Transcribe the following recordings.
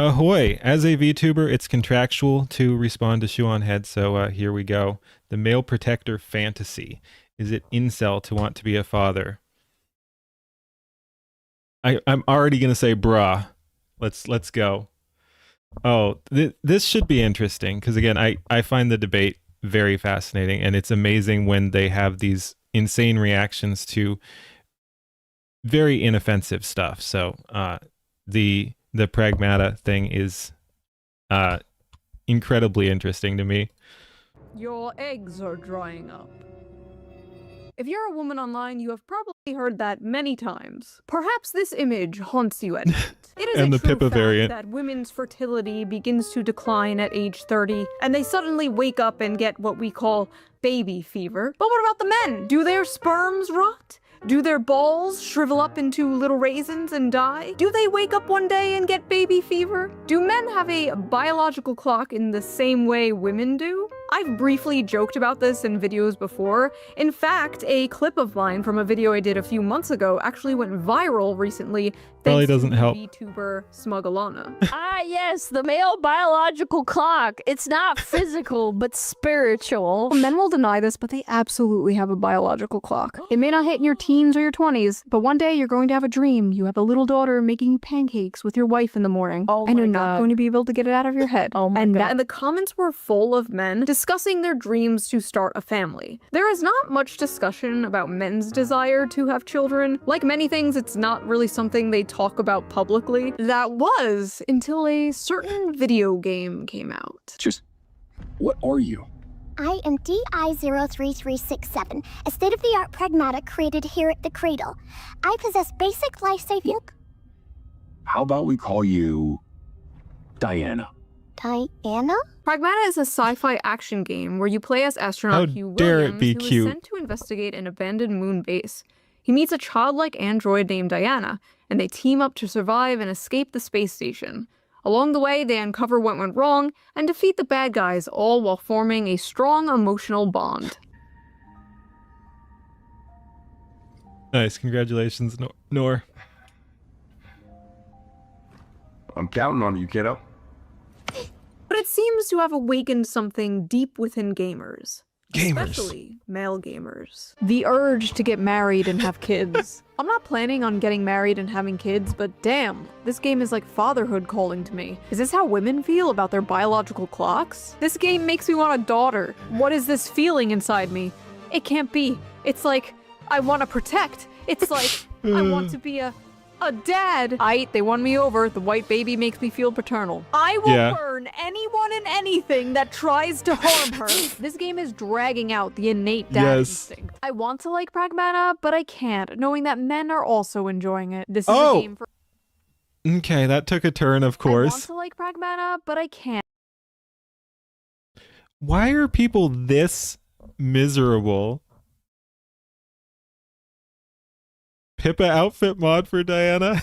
Ahoy! As a VTuber, it's contractual to respond to ShoeOnHead, so here we go. The male protector fantasy. Is it incel to want to be a father? I'm already gonna say bruh. Let's go. Oh, this should be interesting because again, I find the debate very fascinating, and it's amazing when they have these insane reactions to very inoffensive stuff. So the Pragmata thing is incredibly interesting to me. Your eggs are drying up. If you're a woman online, you have probably heard that many times. Perhaps this image haunts you at night. It is And a the true Pippa fact variant. that women's fertility begins to decline at age 30, and they suddenly wake up and get what we call baby fever. But what about the men? Do their sperms rot? Do their balls shrivel up into little raisins and die? Do they wake up one day and get baby fever? Do men have a biological clock in the same way women do? I've briefly joked about this in videos before. In fact, a clip of mine from a video I did a few months ago actually went viral recently Probably thanks doesn't to help. VTuber Smugalana. Ah, yes, the male biological clock. It's not physical, but spiritual. Men will deny this, but they absolutely have a biological clock. It may not hit in your teens or your 20s, but one day you're going to have a dream. You have a little daughter making you pancakes with your wife in the morning. Oh and my you're not God. going to be able to get it out of your head. Oh my and God. And the comments were full of men discussing their dreams to start a family. There is not much discussion about men's desire to have children. Like many things, it's not really something they talk about publicly. That was until a certain video game came out. Just, what are you? I am DI-03367, a state-of-the-art pragmata created here at the Cradle. I possess basic life-saving... How about we call you Diana? Diana? Pragmata is a sci-fi action game where you play as astronaut How Hugh dare it Williams, be who cute. is sent to investigate an abandoned moon base. He meets a childlike android named Diana, and they team up to survive and escape the space station. Along the way, they uncover what went wrong and defeat the bad guys, all while forming a strong emotional bond. Nice, congratulations, Nor. I'm counting on you, kiddo. But it seems to have awakened something deep within gamers. Especially male gamers. The urge to get married and have kids. I'm not planning on getting married and having kids, but damn, this game is like fatherhood calling to me. Is this how women feel about their biological clocks? This game makes me want a daughter. What is this feeling inside me? It can't be. It's like, I want to protect. It's like, I want to be a dad. They won me over. The white baby makes me feel paternal. I will burn anyone and anything that tries to harm her. This game is dragging out the innate dad instinct. I want to like Pragmata, but I can't, knowing that men are also enjoying it. This is a game for... Okay, that took a turn, of I want course. to like Pragmata, but I can't. Why are people this miserable? Pippa outfit mod for Diana.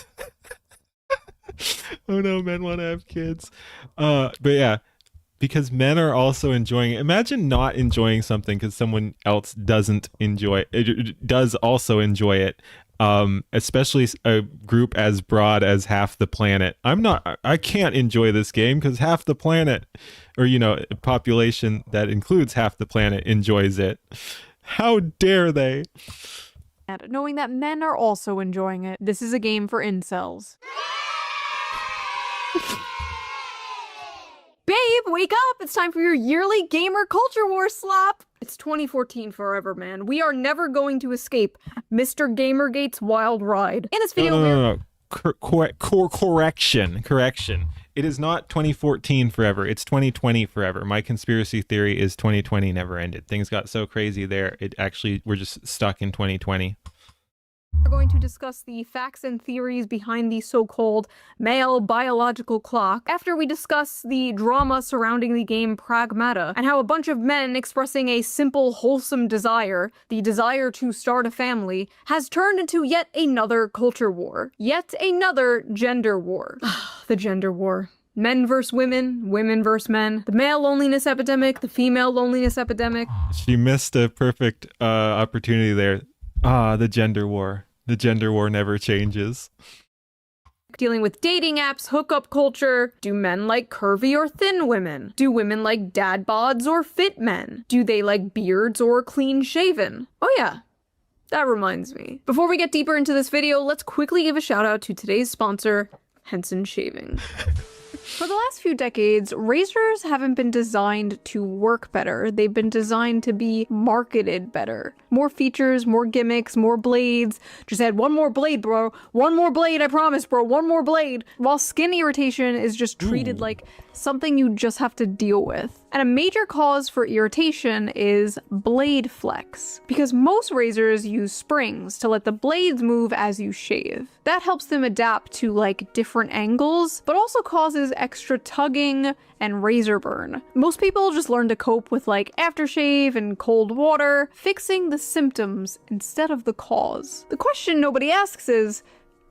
Oh no, men want to have kids. But yeah, because men are also enjoying it. Imagine not enjoying something because someone else doesn't enjoy it, does also enjoy it. Especially a group as broad as half the planet. I can't enjoy this game because half the planet, or a population that includes half the planet enjoys it. How dare they? Knowing that men are also enjoying it. This is a game for incels. Babe, wake up! It's time for your yearly gamer culture war slap! It's 2014 forever, man. We are never going to escape Mr. Gamergate's wild ride. In this video, No. Correction. It is not 2014 forever. It's 2020 forever. My conspiracy theory is 2020 never ended. Things got so crazy there. We're just stuck in 2020. we're going to discuss the facts and theories behind the so-called male biological clock after we discuss the drama surrounding the game Pragmata and how a bunch of men expressing a simple, wholesome desire, the desire to start a family, has turned into yet another culture war. Yet another gender war. The gender war. Men versus women, women versus men, the male loneliness epidemic, the female loneliness epidemic. She missed a perfect opportunity there. The gender war. The gender war never changes. Dealing with dating apps, hookup culture. Do men like curvy or thin women? Do women like dad bods or fit men? Do they like beards or clean shaven? Oh yeah, that reminds me. Before we get deeper into this video, let's quickly give a shout out to today's sponsor, Henson Shaving. For the last few decades, razors haven't been designed to work better. They've been designed to be marketed better. More features, more gimmicks, more blades. Just add one more blade, bro. One more blade, I promise, bro. One more blade. While skin irritation is just treated like something you just have to deal with. And a major cause for irritation is blade flex, because most razors use springs to let the blades move as you shave. That helps them adapt to like different angles, but also causes extra tugging and razor burn. Most people just learn to cope with like aftershave and cold water, fixing the symptoms instead of the cause. The question nobody asks is,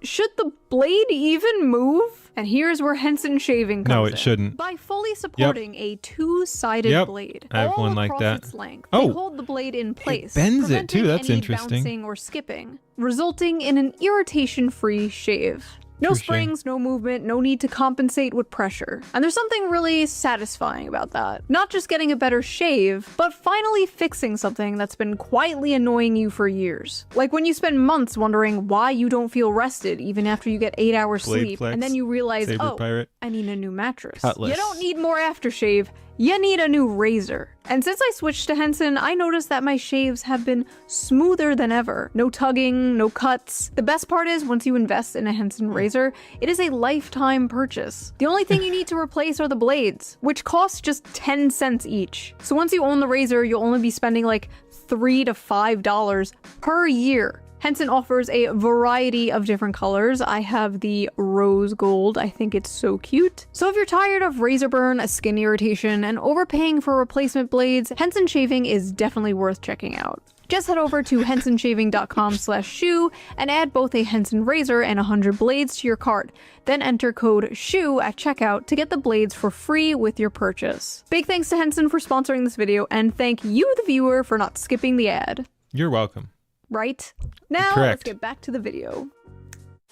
should the blade even move? And here's where Henson Shaving comes in. No, it shouldn't. By fully supporting a two-sided blade, I have all one like across that. its length, Oh, they hold the blade in place, it bends it preventing too. That's any interesting. bouncing or skipping, resulting in an irritation-free shave. No Touché. springs, no movement, no need to compensate with pressure. And there's something really satisfying about that. Not just getting a better shave, but finally fixing something that's been quietly annoying you for years. Like when you spend months wondering why you don't feel rested even after you get 8 hours Blade sleep, flex, and then you realize, Saber oh, pirate. I need a new mattress. Cutlass. You don't need more aftershave, you need a new razor. And since I switched to Henson, I noticed that my shaves have been smoother than ever. No tugging, no cuts. The best part is, once you invest in a Henson razor, it is a lifetime purchase. The only thing you need to replace are the blades, which cost just 10 cents each. So once you own the razor, you'll only be spending like $3 to $5 per year. Henson offers a variety of different colors. I have the rose gold. I think it's so cute. So if you're tired of razor burn, skin irritation, and overpaying for replacement blades, Henson Shaving is definitely worth checking out. Just head over to hensonshaving.com/shoe and add both a Henson razor and 100 blades to your cart. Then enter code SHOE at checkout to get the blades for free with your purchase. Big thanks to Henson for sponsoring this video, and thank you, the viewer, for not skipping the ad. You're welcome. Right? Now, Correct. let's get back to the video.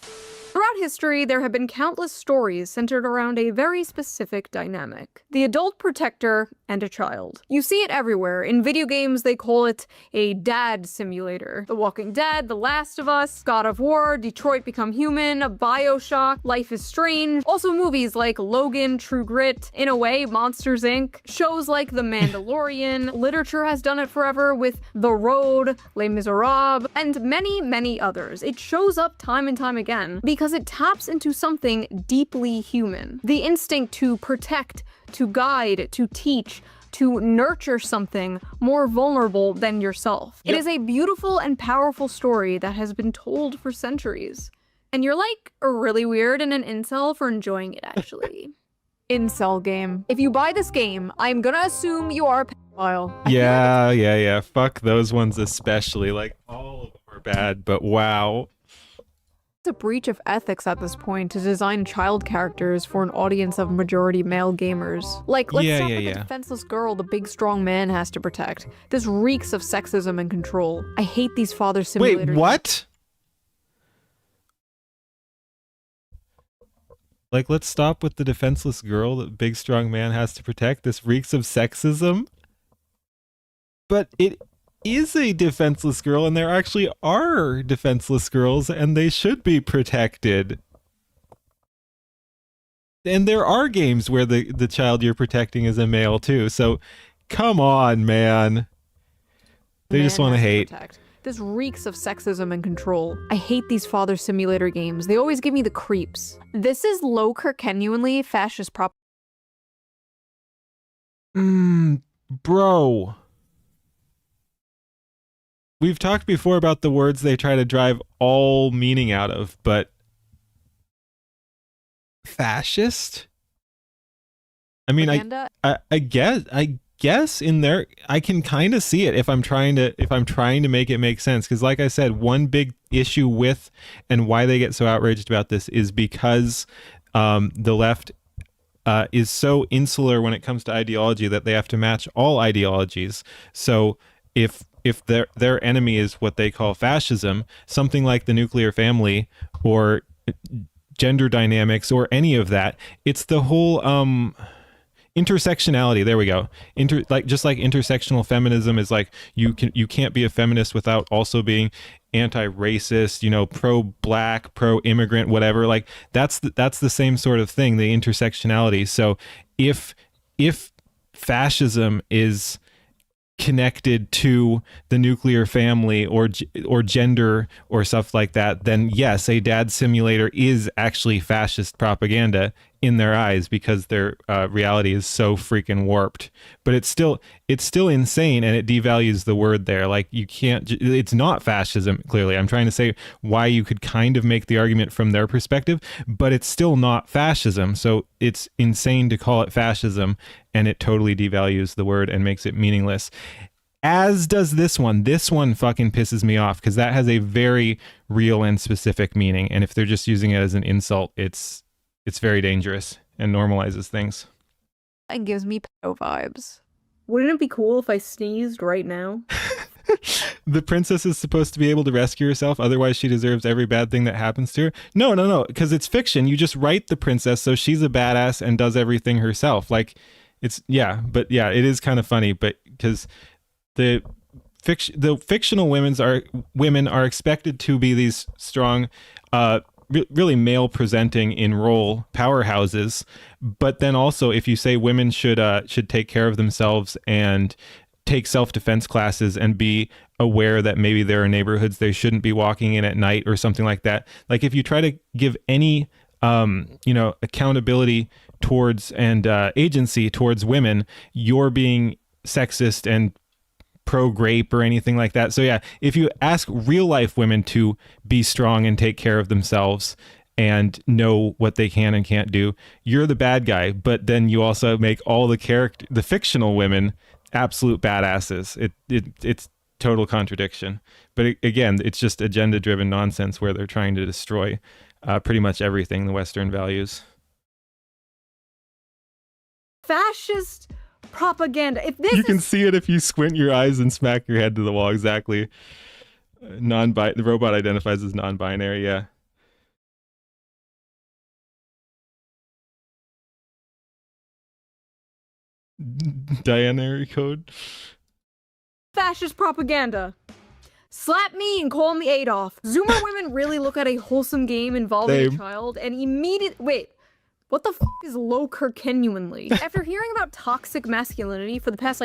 Throughout history, there have been countless stories centered around a very specific dynamic: the adult protector and a child. You see it everywhere. In video games, they call it a dad simulator. The Walking Dead, The Last of Us, God of War, Detroit Become Human, BioShock, Life is Strange. Also movies like Logan, True Grit, in a way, Monsters Inc. Shows like The Mandalorian. Literature has done it forever with The Road, Les Miserables, and many, many others. It shows up time and time again because it taps into something deeply human. The instinct to protect, to guide, to teach, to nurture something more vulnerable than yourself. It is a beautiful and powerful story that has been told for centuries. And you're like really weird and an incel for enjoying it, actually. Incel game. If you buy this game, I'm gonna assume you are a pedophile. Yeah. Fuck those ones especially. Like, all of them are bad, but wow. It's a breach of ethics at this point to design child characters for an audience of majority male gamers. Like, let's start with the defenseless girl the big strong man has to protect. This reeks of sexism and control. I hate these father simulators. Wait, what? Like, let's stop with the defenseless girl that big strong man has to protect. This reeks of sexism. But it is a defenseless girl, and there actually are defenseless girls, and they should be protected. And there are games where the child you're protecting is a male too, so come on, man. They just want to hate. This reeks of sexism and control. I hate these father simulator games. They always give me the creeps. This is low Kirkenuanly fascist prop. Bro. We've talked before about the words they try to drive all meaning out of, but fascist? I mean, I guess in there I can kind of see it if I'm trying to make it make sense, because like I said, one big issue with and why they get so outraged about this is because the left is so insular when it comes to ideology that they have to match all ideologies. So if their enemy is what they call fascism, something like the nuclear family or gender dynamics or any of that. It's the whole intersectionality. There we go. Just like intersectional feminism is like you can't be a feminist without also being anti-racist, you know, pro-black, pro-immigrant, whatever. Like that's the same sort of thing, the intersectionality. So if fascism is connected to the nuclear family or gender or stuff like that, then yes, a dad simulator is actually fascist propaganda in their eyes because their reality is so freaking warped. But it's still insane, and it devalues the word there. Like you can't, it's not fascism. Clearly, I'm trying to say why you could kind of make the argument from their perspective, but it's still not fascism. So it's insane to call it fascism, and it totally devalues the word and makes it meaningless. As does this one. This one fucking pisses me off because that has a very real and specific meaning. And if they're just using it as an insult, it's very dangerous and normalizes things. And gives me pedo vibes. Wouldn't it be cool if I sneezed right now? The princess is supposed to be able to rescue herself, otherwise she deserves every bad thing that happens to her. No, because it's fiction. You just write the princess so she's a badass and does everything herself. Like, it is kind of funny, but because the fictional women are expected to be these strong, really male presenting in role powerhouses. But then also, if you say women should take care of themselves and take self-defense classes and be aware that maybe there are neighborhoods they shouldn't be walking in at night or something like that. Like if you try to give any accountability towards and agency towards women, you're being sexist and pro-grape or anything like that. So yeah, if you ask real life women to be strong and take care of themselves and know what they can and can't do, you're the bad guy. But then you also make all the fictional women absolute badasses. It's total contradiction. But again, it's just agenda-driven nonsense where they're trying to destroy pretty much everything, the Western values. Fascist propaganda. If this You can see it if you squint your eyes and smack your head to the wall. Exactly. The robot identifies as non-binary. Yeah. Binary code. fascist propaganda. Slap me and call me Adolf. Zoomer women really look at a wholesome game involving a child and wait, what the f is low genuinely? After hearing about toxic masculinity for the past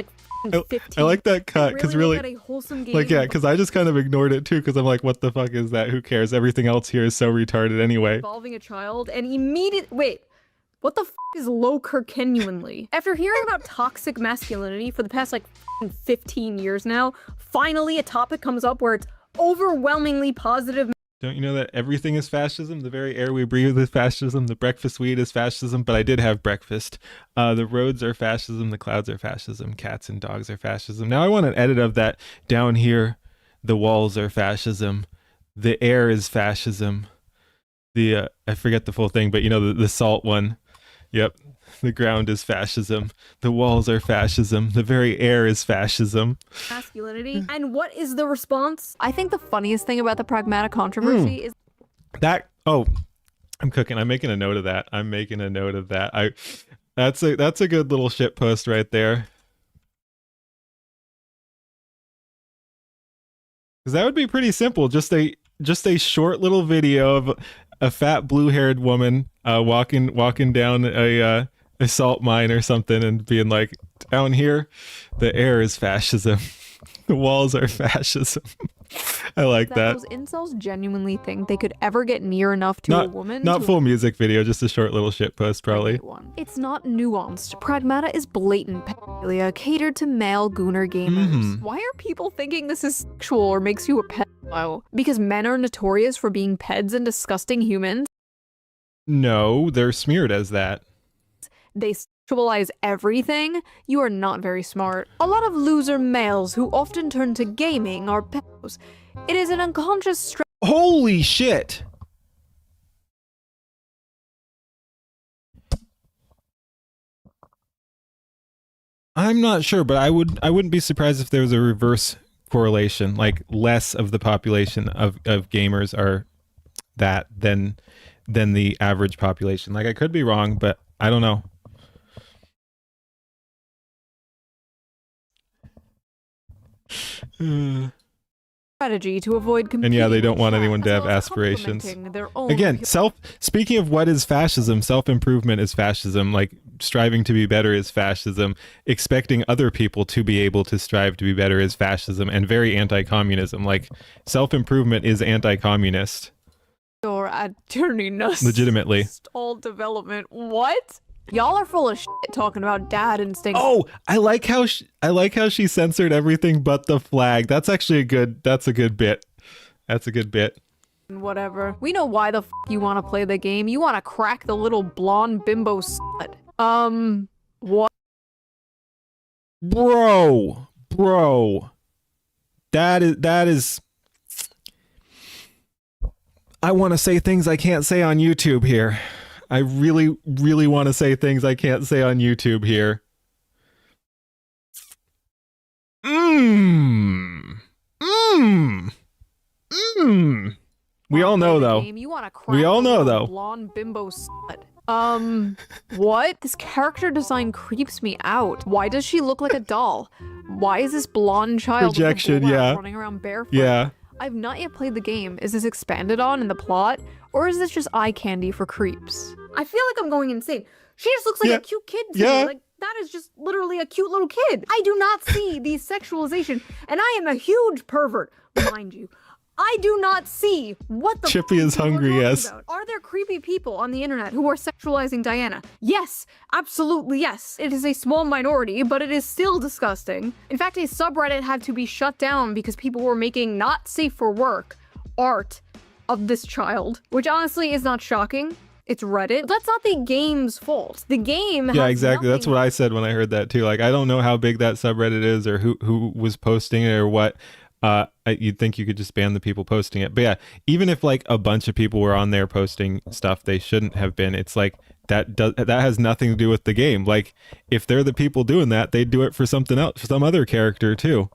15, I like that cut because really, look at a wholesome game because I just kind of ignored it too because I'm like, what the fuck is that? Who cares? Everything else here is so retarded anyway. Involving a child and wait, what the f is low genuinely? After hearing about toxic masculinity for the past 15 years now, finally a topic comes up where it's overwhelmingly positive. Don't you know that everything is fascism? The very air we breathe is fascism. The breakfast we eat is fascism. But I did have breakfast. The roads are fascism. The clouds are fascism. Cats and dogs are fascism. Now I want an edit of that down here. The walls are fascism. The air is fascism. I forget the full thing, but you know, the salt one. Yep. The ground is fascism. The walls are fascism. The very air is fascism. Masculinity. And what is the response? I think the funniest thing about the Pragmata controversy is that. Oh, I'm cooking. I'm making a note of that. That's a good little shit post right there. Because that would be pretty simple. Just a short little video of a fat blue-haired woman walking down a salt mine or something and being like, down here, the air is fascism. The walls are fascism. I like that. Those incels genuinely think they could ever get near enough to a woman. Not full music video, just a short little shit post, probably. It's not nuanced. Pragmata is blatant pedophilia catered to male gooner gamers. Why are people thinking this is sexual or makes you a pedophile? Because men are notorious for being peds and disgusting humans? No, they're smeared as that. They sexualize everything? You are not very smart. A lot of loser males who often turn to gaming are pedos. It is an unconscious Holy shit! I'm not sure, but I wouldn't be surprised if there was a reverse correlation, like less of the population of gamers are that than than the average population. Like, I could be wrong, but I don't know. Strategy to avoid And yeah, they don't want competing anyone with to that, have as well as aspirations. complementing their own Again, speaking of what is fascism, self-improvement is fascism. Like, striving to be better is fascism. Expecting other people to be able to strive to be better is fascism, and very anti-communism. Like, self-improvement is anti-communist. Or attorney Legitimately. all development. What? Y'all are full of shit talking about dad instincts. Oh, I like how she censored everything but the flag. That's actually a good bit. That's a good bit. Whatever. We know why the f you want to play the game. You want to crack the little blonde bimbo slut. What? Bro. That is I want to say things I can't say on YouTube here. I really, really want to say things I can't say on YouTube here. We all know, though. We all know, though. Blonde bimbo slut. What? This character design creeps me out. Why does she look like a doll? Why is this blonde child Projection, yeah. running around barefoot? Yeah. I've not yet played the game. Is this expanded on in the plot? Or is this just eye candy for creeps? I feel like I'm going insane. She just looks like a cute kid to Yeah. me. Like, that is just literally a cute little kid. I do not see the sexualization, and I am a huge pervert, mind you. I do not see what the Chippy is people are hungry, talking yes. about. Are there creepy people on the internet who are sexualizing Diana? Yes, absolutely yes. It is a small minority, but it is still disgusting. In fact, a subreddit had to be shut down because people were making not safe for work art of this child, which honestly is not shocking. It's Reddit. But that's not the game's fault. The game Yeah, has exactly. That's nothing- what I said when I heard that too. Like, I don't know how big that subreddit is or who was posting it or what. You'd think you could just ban the people posting it. But yeah, even if like a bunch of people were on there posting stuff they shouldn't have been, it's like that has nothing to do with the game. Like, if they're the people doing that, they'd do it for something else, for some other character too.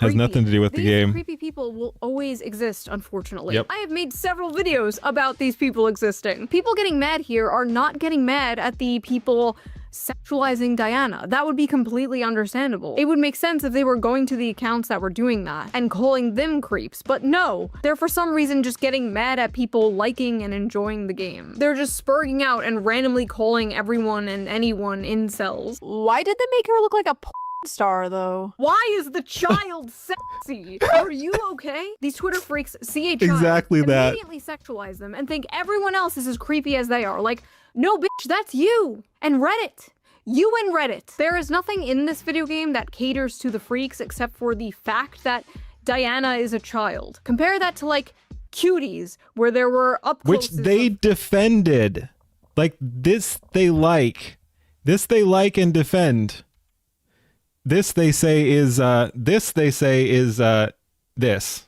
Has creepy. nothing to do with the These game. creepy people will always exist, unfortunately. Yep. I have made several videos about these people existing. People getting mad here are not getting mad at the people sexualizing Diana. That would be completely understandable. It would make sense if they were going to the accounts that were doing that and calling them creeps, but no. They're for some reason just getting mad at people liking and enjoying the game. They're just spurring out and randomly calling everyone and anyone incels. Why did they make her look like a porn star, though? Why is the child sexy? Are you okay? These Twitter freaks see a child, Exactly that. immediately sexualize them, and think everyone else is as creepy as they are. Like, no, bitch, that's you. And Reddit. You and Reddit. There is nothing in this video game that caters to the freaks except for the fact that Diana is a child. Compare that to, like, Cuties, where there were up Which they defended. Like, this they like. This they like and defend. This they say is this.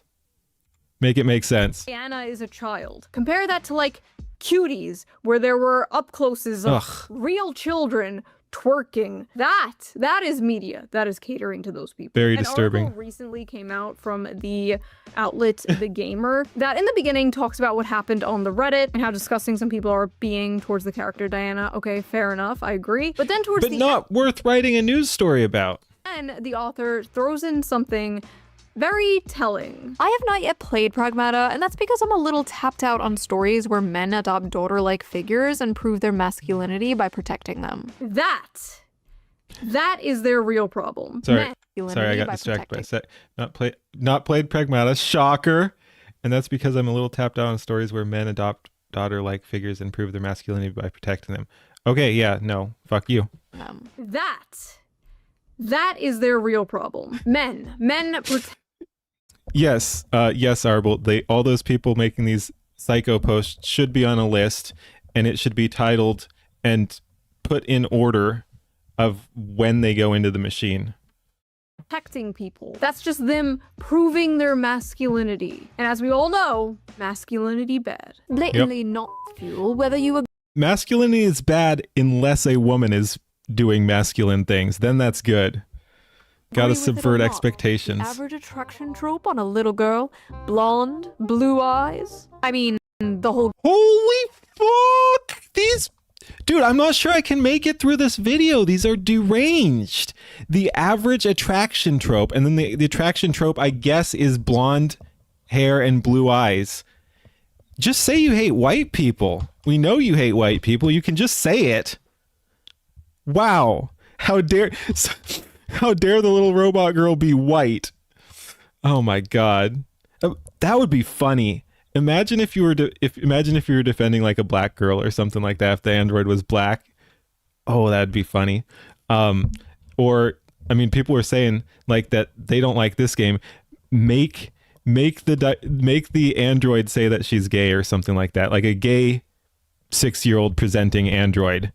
Make it make sense. Diana is a child. Compare that to, like, Cuties, where there were up closes of Ugh. real children twerking. That is media. That is catering to those people. Very An disturbing. article recently came out from the outlet The Gamer that in the beginning talks about what happened on the Reddit and how disgusting some people are being towards the character Diana. Okay, fair enough. I agree. But then towards But the not worth writing a news story about. end, the author throws in something very telling. I have not yet played Pragmata, and that's because I'm a little tapped out on stories where men adopt daughter-like figures and prove their masculinity by protecting them. That is their real problem. Sorry, Men- I got distracted by a sec. Not played Pragmata. Shocker. And that's because I'm a little tapped out on stories where men adopt daughter-like figures and prove their masculinity by protecting them. Okay, yeah, no, fuck you. That is their real problem. Men Yes, Arbol. All those people making these psycho posts should be on a list, and it should be titled and put in order of when they go into the machine. protecting people. That's just them proving their masculinity. And as we all know, masculinity bad. Blatantly not fuel, whether you Masculinity is bad unless a woman is doing masculine things. Then that's good. Gotta agree with it or subvert not. expectations. The average attraction trope on a little girl, blonde, blue eyes. I mean, The whole Holy fuck! These... Dude, I'm not sure I can make it through this video. These are deranged. The average attraction trope, and then the attraction trope, I guess, is blonde hair and blue eyes. Just say you hate white people. We know you hate white people. You can just say it. Wow. How dare the little robot girl be white? Oh my god. That would be funny. Imagine if you were defending like a black girl or something like that if the android was black. Oh, that'd be funny. Or I mean, people were saying like that they don't like this game. Make the android say that she's gay or something like that. Like a gay 6-year-old presenting android.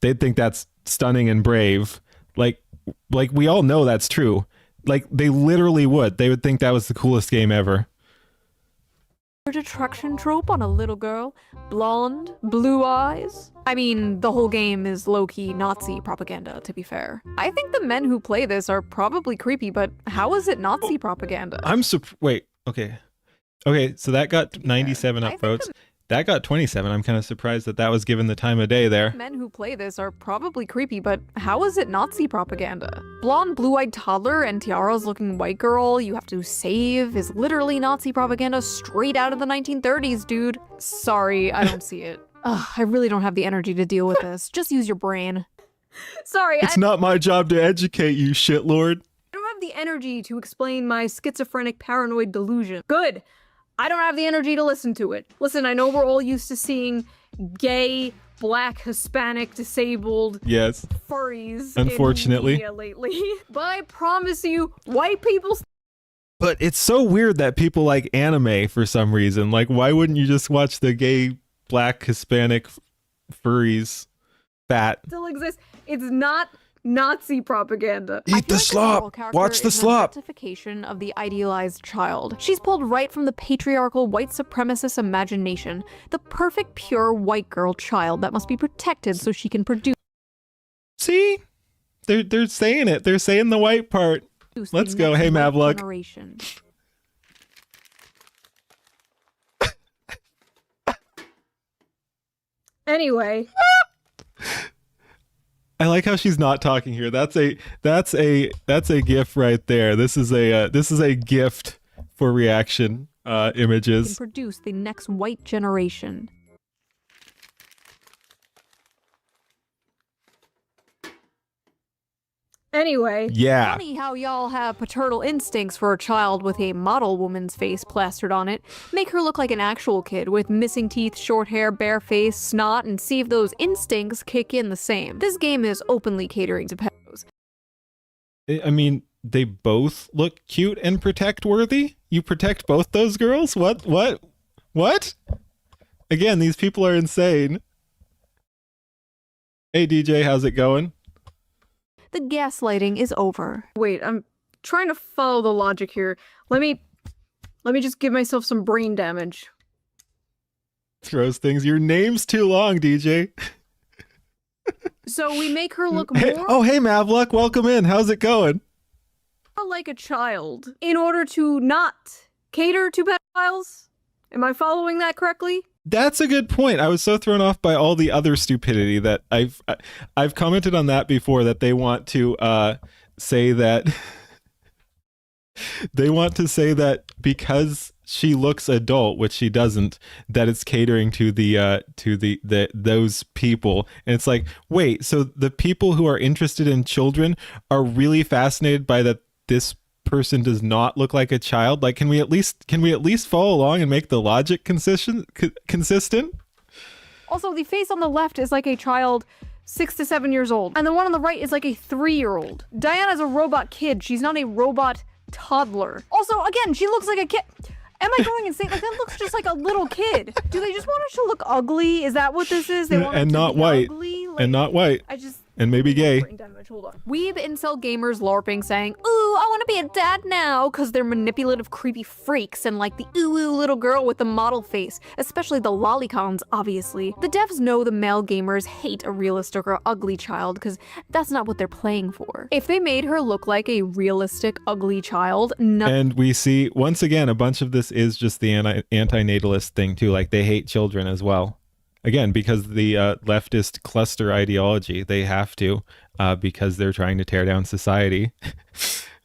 They'd think that's stunning and brave. Like we all know that's true. Like they literally would. They would think that was the coolest game ever. attraction trope on a little girl. Blonde, blue eyes. I mean, the whole game is low-key Nazi propaganda, to be fair. I think the men who play this are probably creepy, but how is it Nazi propaganda? Wait, okay. Okay, so that got 97 upvotes. That got 27. I'm kind of surprised that was given the time of day there. Men who play this are probably creepy, but how is it Nazi propaganda? Blonde, blue-eyed toddler and tiaras looking white girl you have to save is literally Nazi propaganda straight out of the 1930s, dude. Sorry, I don't see it. Ugh, I really don't have the energy to deal with this. Just use your brain. Sorry, It's not my job to educate you, shitlord. I don't have the energy to explain my schizophrenic paranoid delusion. Good. I don't have the energy to listen to it. Listen, I know we're all used to seeing gay, black, Hispanic, disabled Yes. furries Unfortunately. in media lately, but I promise you, white people. But it's so weird that people like anime for some reason. Like, why wouldn't you just watch the gay, black, Hispanic furries fat? Still exist. It's not Nazi propaganda. Eat the slop. Watch the slop. Justification of the idealized child. She's pulled right from the patriarchal white supremacist imagination. The perfect pure white girl child that must be protected so she can produce. See? They're saying it. They're saying the white part. Let's go. Hey, Mavluck. Generation. Anyway. I like how she's not talking here. That's a GIF right there. This is a gift for reaction images. Can produce the next white generation. Anyway. Yeah. Funny how y'all have paternal instincts for a child with a model woman's face plastered on it. Make her look like an actual kid with missing teeth, short hair, bare face, snot, and see if those instincts kick in the same. This game is openly catering to pedos. I mean, they both look cute and protect worthy. You protect both those girls? What? Again, these people are insane. Hey DJ, how's it going? The gaslighting is over. Wait, I'm trying to follow the logic here. Let me just give myself some brain damage. Throws things. Your name's too long, DJ. So we make her look Hey, more hey Mavluck, welcome in. How's it going? like a child in order to not cater to pedophiles? Am I following that correctly? That's a good point. I was so thrown off by all the other stupidity that I've commented on that before, that they want to say that because she looks adult, which she doesn't, that it's catering to those people. And it's like, wait, so the people who are interested in children are really fascinated by that this person does not look like a child? Like, can we at least follow along and make the logic consistent? Also, the face on the left is like a child 6 to 7 years old, and the one on the right is like a 3-year-old. Diana's a robot kid. She's not a robot toddler. Also, again, she looks like a kid. Am I going insane? Like, that looks just like a little kid. Do they just want her to look ugly? Is that what this is? They want her to not be white. ugly? Like, And not white. I just... And maybe gay. Brain damage. hold on. Weeb incel gamers LARPing saying, ooh, I want to be a dad now, because they're manipulative, creepy freaks and like the ooh little girl with the model face, especially the lolicons, obviously. The devs know the male gamers hate a realistic or ugly child, because that's not what they're playing for. If they made her look like a realistic, ugly child, and we see, once again, a bunch of this is just the anti-natalist thing too, like they hate children as well. Again, because the leftist cluster ideology, they have to, because they're trying to tear down society.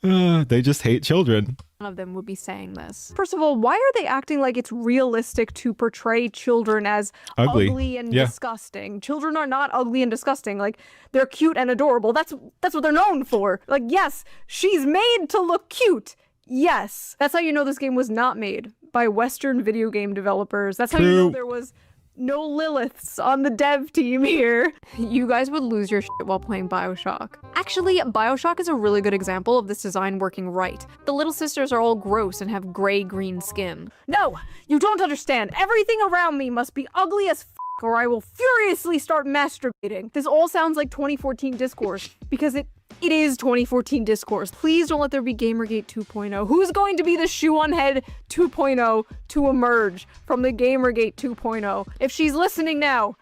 They just hate children. None of them would be saying this. First of all, why are they acting like it's realistic to portray children as ugly and disgusting? Children are not ugly and disgusting. Like, they're cute and adorable. That's what they're known for. Like, yes, she's made to look cute. Yes. That's how you know this game was not made by Western video game developers. That's how you know there was no Liliths on the dev team here. You guys would lose your shit while playing BioShock. Actually, BioShock is a really good example of this design working right. The little sisters are all gross and have gray-green skin. No, you don't understand. Everything around me must be ugly as f*** or I will furiously start masturbating. This all sounds like 2014 discourse, because it is 2014 discourse. Please don't let there be Gamergate 2.0. Who's going to be the ShoeOnHead 2.0 to emerge from the Gamergate 2.0? If she's listening now,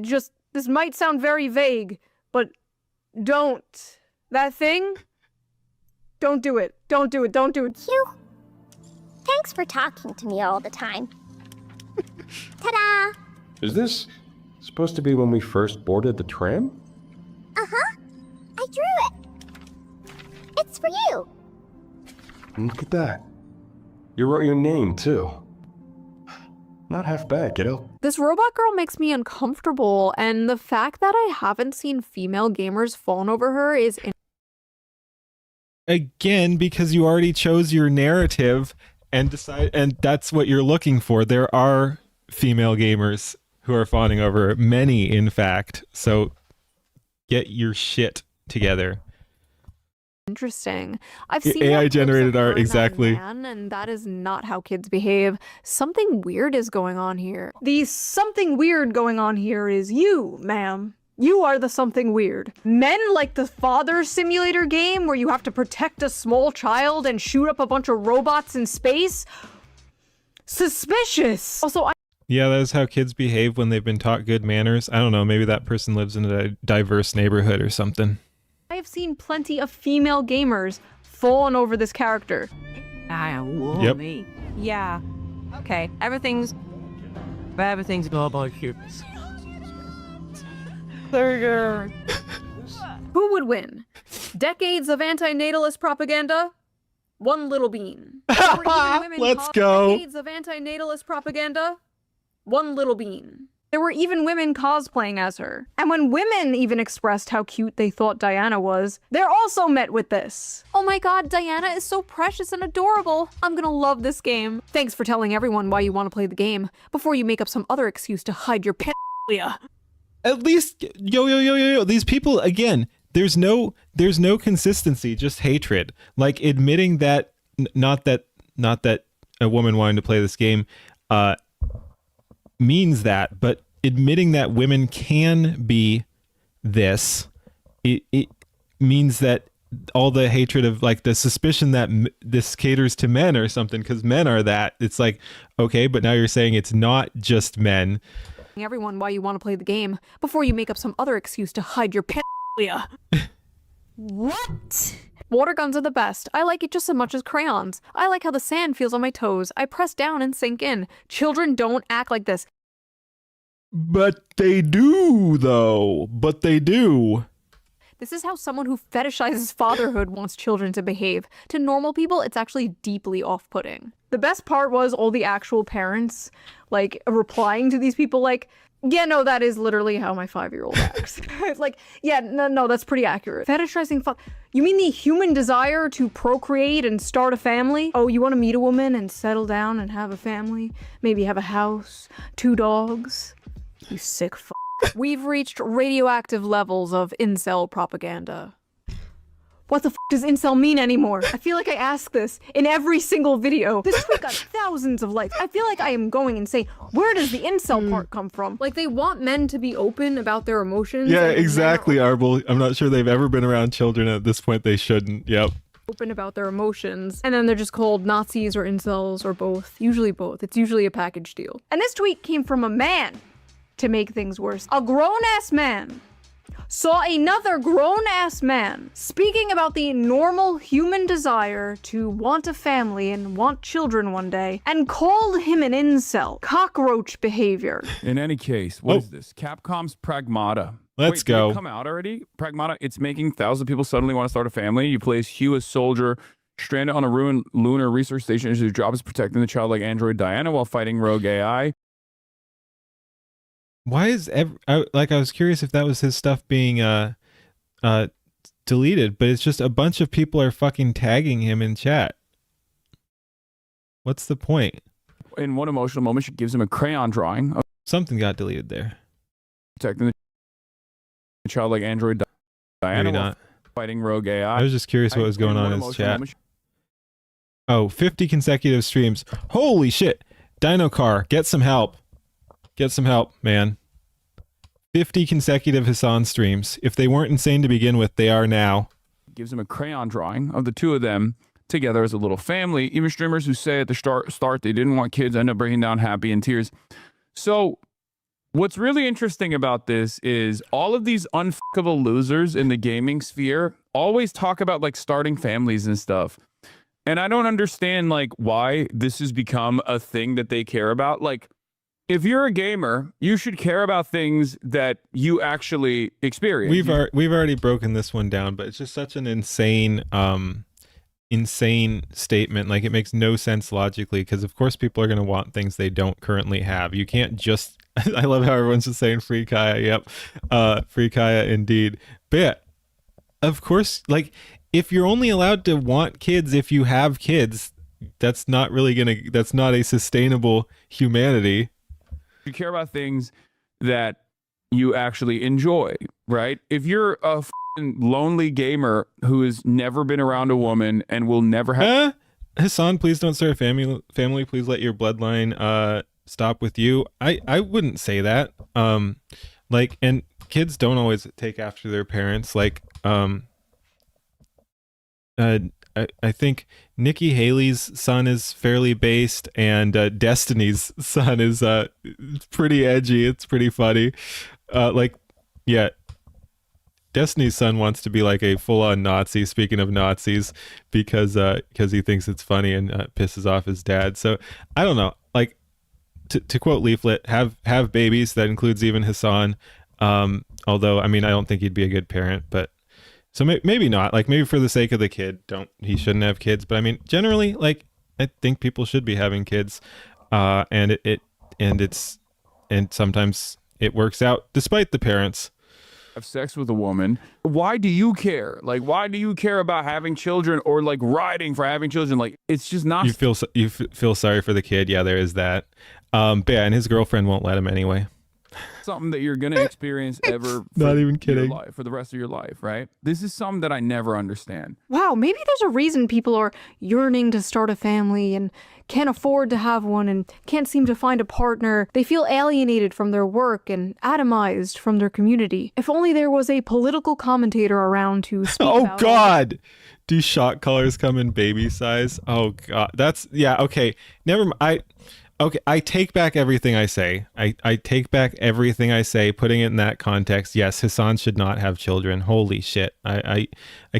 just, this might sound very vague, but don't. That thing? Don't do it. Don't do it. Don't do it. Hugh, thanks for talking to me all the time. Ta-da! Is this supposed to be when we first boarded the tram? Uh-huh. I drew it. It's for you. Look at that. You wrote your name, too. Not half bad, kiddo. This robot girl makes me uncomfortable, and the fact that I haven't seen female gamers fawn over her is Again, because you already chose your narrative and that's what you're looking for. There are female gamers who are fawning over her. Many, in fact. So get your shit together. Interesting. I've seen AI generated art, exactly. Man, and that is not how kids behave. Something weird is going on here. The something weird going on here is you, ma'am. You are the something weird. Men like the Father Simulator game where you have to protect a small child and shoot up a bunch of robots in space? Suspicious. Also, Yeah, that's how kids behave when they've been taught good manners. I don't know, maybe that person lives in a diverse neighborhood or something. I have seen plenty of female gamers fawn over this character. Yep. Me. Yeah. Okay. Everything's all about you. Who would win? Decades of anti-natalist propaganda? One little bean. Or even women Let's go. Decades of anti-natalist propaganda? One little bean. There were even women cosplaying as her. And when women even expressed how cute they thought Diana was, they're also met with this. Oh my god, Diana is so precious and adorable. I'm gonna love this game. Thanks for telling everyone why you want to play the game, before you make up some other excuse to hide your pedophilia. At least, yo, these people, again, there's no consistency, just hatred. Like admitting that, not that a woman wanting to play this game, means that, but admitting that women can be this, it means that all the hatred of like the suspicion that this caters to men or something, because men are that. It's like, okay, but now you're saying it's not just men. Everyone why you want to play the game, before you make up some other excuse to hide your pedophilia. What? Water guns are the best. I like it just as much as crayons. I like how the sand feels on my toes. I press down and sink in. Children don't act like this. But they do, though. But they do. This is how someone who fetishizes fatherhood wants children to behave. To normal people, it's actually deeply off-putting. The best part was all the actual parents, like, replying to these people like, yeah, no, that is literally how my 5-year-old acts. It's like, yeah, no, that's pretty accurate. Fetishizing you mean the human desire to procreate and start a family? Oh, you want to meet a woman and settle down and have a family? Maybe have a house, 2 dogs? You sick We've reached radioactive levels of incel propaganda. What the f does incel mean anymore? I feel like I ask this in every single video. This tweet got thousands of likes. I feel like I am going insane. Where does the incel part come from? Like, they want men to be open about their emotions. Yeah, exactly, Arbel. I'm not sure they've ever been around children. At this point, they shouldn't. Yep. Open about their emotions, and then they're just called Nazis or incels or both. Usually both. It's usually a package deal. And this tweet came from a man, to make things worse. A grown-ass man saw another grown-ass man speaking about the normal human desire to want a family and want children one day, and called him an incel. Cockroach behavior. In any case, what is this? Capcom's Pragmata. Let's Wait, go. Did it come out already? Pragmata, it's making thousands of people suddenly want to start a family. You play as Hugh, a soldier, stranded on a ruined lunar research station. His job is protecting the childlike android Diana while fighting rogue AI. Why is I was curious if that was his stuff being deleted, but it's just a bunch of people are fucking tagging him in chat. What's the point? In one emotional moment, she gives him a crayon drawing of Something got deleted there. protecting the childlike android Diana Maybe while not. fighting rogue AI. I was just curious what was going on in his chat. Oh, 50 consecutive streams. Holy shit. Dino Car, get some help. Get some help, man. 50 consecutive Hassan streams. If they weren't insane to begin with, they are now. Gives him a crayon drawing of the two of them together as a little family. Even streamers who say at the start they didn't want kids end up breaking down happy in tears. So what's really interesting about this is all of these unfuckable losers in the gaming sphere always talk about like starting families and stuff. And I don't understand like why this has become a thing that they care about. Like, if you're a gamer, you should care about things that you actually experience. We've already broken this one down, but it's just such an insane statement. Like, it makes no sense logically, because of course people are going to want things they don't currently have. You can't just I love how everyone's just saying free Kaya. Yep. Free Kaya indeed. But yeah, of course, like, if you're only allowed to want kids if you have kids, that's not a sustainable humanity. You care about things that you actually enjoy, right? If you're a lonely gamer who has never been around a woman and will never have Hassan, please don't start a family. Please let your bloodline stop with you. I wouldn't say that. Like, and kids don't always take after their parents. Like, I think Nikki Haley's son is fairly based, and Destiny's son is pretty edgy. It's pretty funny. Like, yeah, Destiny's son wants to be like a full-on Nazi. Speaking of Nazis, because he thinks it's funny and pisses off his dad. So I don't know. Like, to quote Leaflet, have babies. That includes even Hassan. Although I mean, I don't think he'd be a good parent, but. So maybe not, like, maybe for the sake of the kid, he shouldn't have kids. But I mean, generally, like, I think people should be having kids, and sometimes it works out despite the parents. Have sex with a woman. Why do you care? Like, why do you care about having children or like riding for having children? Like, it's just not. You feel sorry for the kid. Yeah, there is that. But yeah, and his girlfriend won't let him anyway. Something that you're gonna experience ever. Not even kidding. For the rest of your life, right? This is something that I never understand. Wow, maybe there's a reason people are yearning to start a family and can't afford to have one and can't seem to find a partner. They feel alienated from their work and atomized from their community. If only there was a political commentator around to speak about Oh God! Do shot collars come in baby size? Oh God, okay. Never mind. Okay, I take back everything I say. I take back everything I say, putting it in that context. Yes, Hassan should not have children. Holy shit. I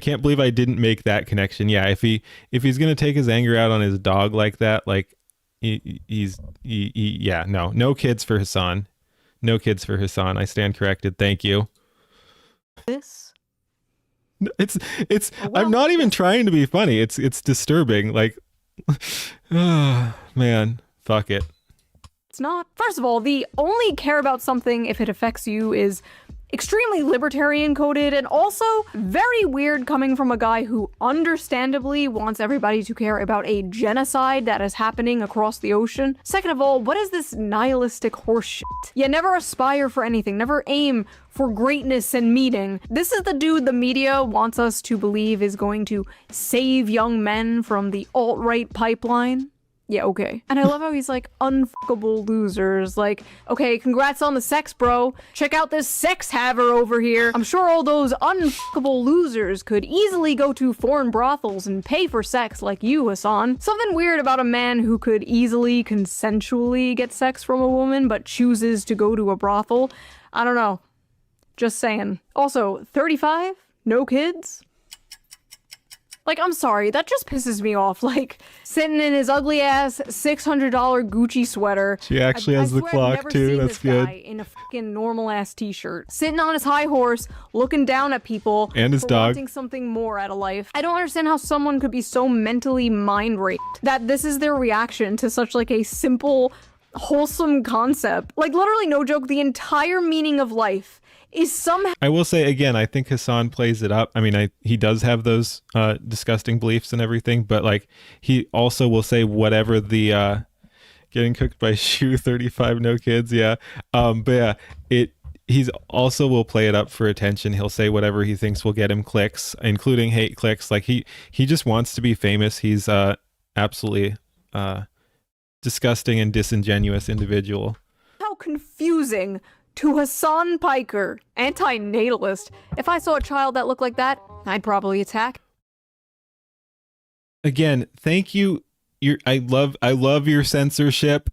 can't believe I didn't make that connection. Yeah, if he's gonna take his anger out on his dog like that, like no kids for Hassan. No kids for Hassan. I stand corrected. Thank you. this. It's I'm not even trying to be funny. It's disturbing. Like, oh, man. Fuck it. It's not. First of all, the only care about something if it affects you is extremely libertarian coded, and also very weird coming from a guy who understandably wants everybody to care about a genocide that is happening across the ocean. Second of all, what is this nihilistic horse shit? You never aspire for anything, never aim for greatness and meaning. This is the dude the media wants us to believe is going to save young men from the alt-right pipeline. Yeah, okay. And I love how he's like, unfuckable losers. Like, okay, congrats on the sex, bro. Check out this sex haver over here. I'm sure all those unfuckable losers could easily go to foreign brothels and pay for sex like you, Hassan. Something weird about a man who could easily consensually get sex from a woman but chooses to go to a brothel. I don't know. Just saying. Also, 35? No kids? Like, I'm sorry, that just pisses me off. Like, sitting in his ugly ass $600 Gucci sweater. She actually has the clock too. That's good. In a fucking normal ass t-shirt, sitting on his high horse, looking down at people and his dog, wanting something more out of life. I don't understand how someone could be so mentally mind raped that this is their reaction to such like a simple, wholesome concept. Like, literally, no joke, the entire meaning of life is somehow— I will say again, I think Hassan plays it up. I mean, he does have those disgusting beliefs and everything, but like he also will say whatever the getting cooked by Shoe 35 no kids, yeah. But yeah, he's also will play it up for attention. He'll say whatever he thinks will get him clicks, including hate clicks. Like he just wants to be famous. He's absolutely disgusting and disingenuous individual. How confusing to Hassan Piker, anti-natalist. If I saw a child that looked like that, I'd probably attack. Again, thank you. I love your censorship.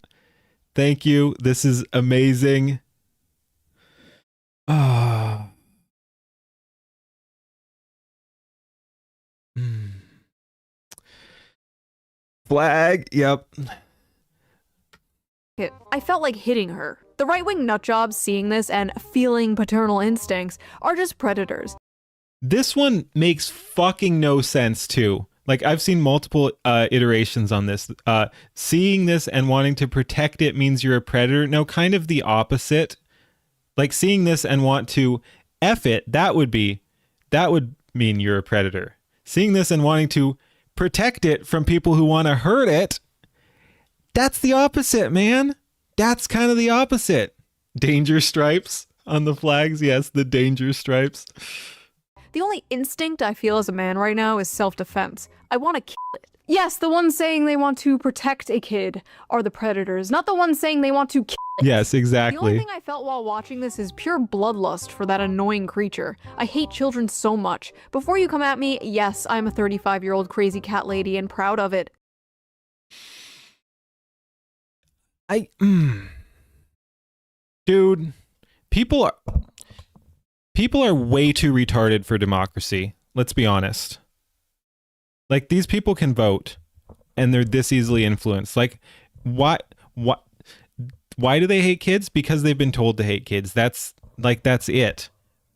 Thank you. This is amazing. Ah. Flag. Yep. I felt like hitting her. The right-wing nutjobs seeing this and feeling paternal instincts are just predators. This one makes fucking no sense too. Like, I've seen multiple iterations on this. Seeing this and wanting to protect it means you're a predator. No, kind of the opposite. Like, seeing this and want to F it, that would mean you're a predator. Seeing this and wanting to protect it from people who want to hurt it, that's the opposite, man. That's kind of the opposite. Danger stripes on the flags. Yes, the danger stripes. The only instinct I feel as a man right now is self-defense. I want to kill it. Yes, the ones saying they want to protect a kid are the predators, not the ones saying they want to kill it. Yes, exactly. The only thing I felt while watching this is pure bloodlust for that annoying creature. I hate children so much. Before you come at me, yes, I'm a 35-year-old crazy cat lady and proud of it. Dude, people are way too retarded for democracy. Let's be honest. Like, these people can vote and they're this easily influenced. Like, why do they hate kids? Because they've been told to hate kids. That's it.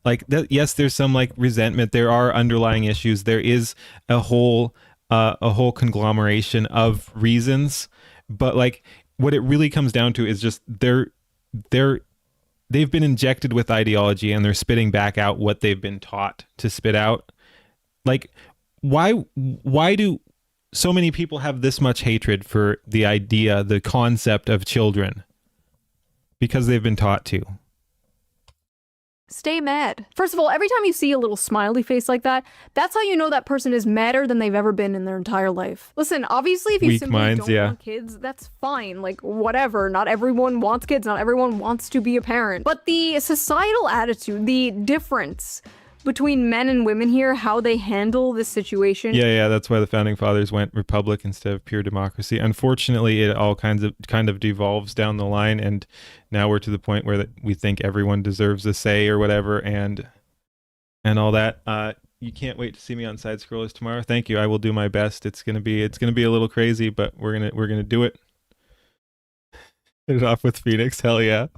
Like, yes, there's some like resentment. There are underlying issues. There is a whole conglomeration of reasons, but like, what it really comes down to is just they've been injected with ideology and they're spitting back out what they've been taught to spit out. Like, why do so many people have this much hatred for the idea, the concept of children? Because they've been taught to. Stay mad. First of all, every time you see a little smiley face like that, that's how you know that person is madder than they've ever been in their entire life. Listen, obviously if you Weak simply minds, don't yeah. want kids, that's fine. Like, whatever. Not everyone wants kids. Not everyone wants to be a parent. But the societal attitude, the difference between men and women here, how they handle this situation. Yeah, that's why the founding fathers went republic instead of pure democracy. Unfortunately, it all kind of devolves down the line, and now we're to the point where we think everyone deserves a say or whatever, and all that. You can't wait to see me on Side Scrollers tomorrow. Thank you. I will do my best. It's gonna be a little crazy, but we're gonna do it. Hit it off with Phoenix. Hell yeah.